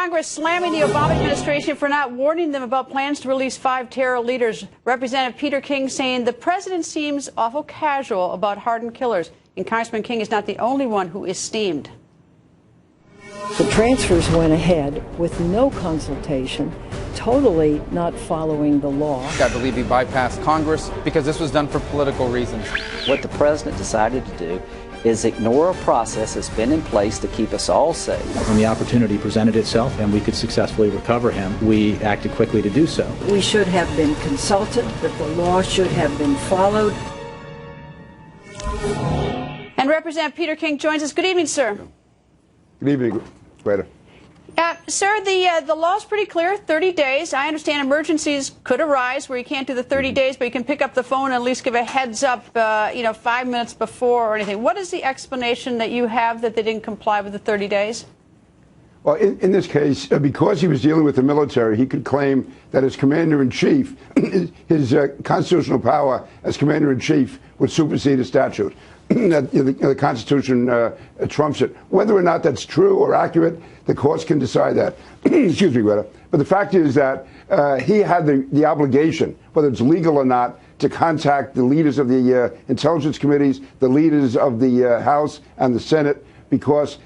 Congress slamming the Obama administration for not warning them about plans to release 5 terror leaders. Representative Peter King saying the president seems awful casual about hardened killers. And Congressman King is not the only one who is steamed. The transfers went ahead with no consultation, totally not following the law. I believe he bypassed Congress because this was done for political reasons. What the president decided to do is ignore a process that's been in place to keep us all safe. When the opportunity presented itself and we could successfully recover him, we acted quickly to do so. We should have been consulted, that the law should have been followed. And Representative Peter King joins us. Good evening, sir. Good evening, Greta. Sir, the law's pretty clear, 30 days. I understand emergencies could arise where you can't do the 30 days, but you can pick up the phone and at least give a heads up, 5 minutes before or anything. What is the explanation that you have that they didn't comply with the 30 days? Well, in this case, because he was dealing with the military, he could claim that as commander-in-chief, his constitutional power as commander-in-chief would supersede a statute. The Constitution trumps it. Whether or not that's true or accurate, the courts can decide that. Excuse me, Greta. But the fact is that he had the obligation, whether it's legal or not, to contact the leaders of the intelligence committees, the leaders of the House and the Senate, because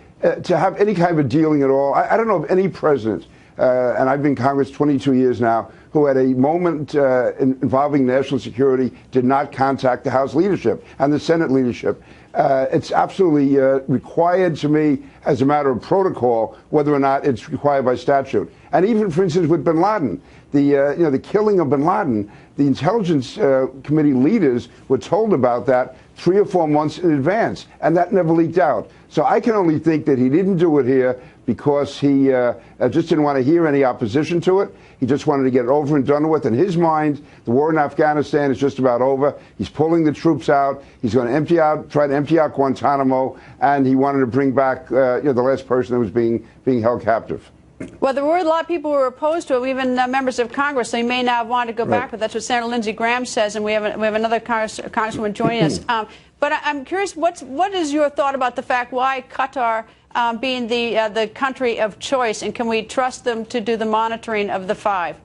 to have any kind of a dealing at all, I don't know of any president, and I've been in Congress 22 years now, who at a moment involving national security did not contact the House leadership and the Senate leadership. It's absolutely required to me as a matter of protocol, whether or not it's required by statute. And even, for instance, with bin Laden, the killing of bin Laden, the Intelligence Committee leaders were told about that 3 or 4 months in advance, and that never leaked out. So I can only think that he didn't do it here because he just didn't want to hear any opposition to it. He just wanted to get it over and done with. In his mind, the war in Afghanistan is just about over. He's pulling the troops out. He's going to try to empty out Guantanamo, and he wanted to bring back the last person that was being held captive. Well, there were a lot of people who were opposed to it, even members of Congress. They may not want to go back, but that's what Senator Lindsey Graham says, and we have another congresswoman joining us. But I'm curious, what is your thought about the fact why Qatar being the country of choice, and can we trust them to do the monitoring of the 5?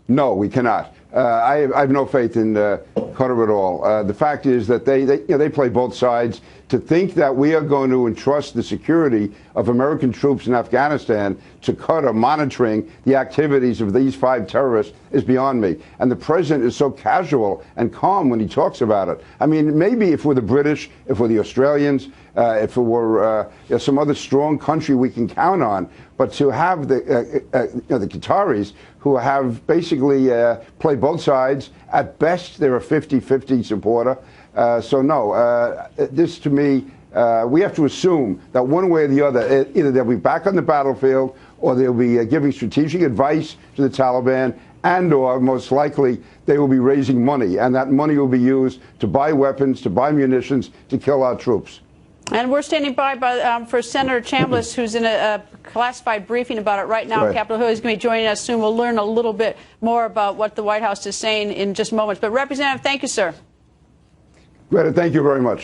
No, we cannot. I have no faith in Qatar at all. The fact is that they play both sides. To think that we are going to entrust the security of American troops in Afghanistan to Qatar monitoring the activities of these 5 terrorists is beyond me. And the president is so casual and calm when he talks about it. I mean, maybe if we're the British, if we're the Australians, if it were some other strong country we can count on, but to have the Qataris, who have basically played both sides, at best they're a 50-50 supporter. So no, this to me, we have to assume that one way or the other, either they'll be back on the battlefield or they'll be giving strategic advice to the Taliban, and or most likely they will be raising money, and that money will be used to buy weapons, to buy munitions, to kill our troops. And we're standing by for Senator Chambliss, who's in a classified briefing about it right now on Capitol Hill. He's going to be joining us soon. We'll learn a little bit more about what the White House is saying in just moments. But, Representative, thank you, sir. Greta, thank you very much.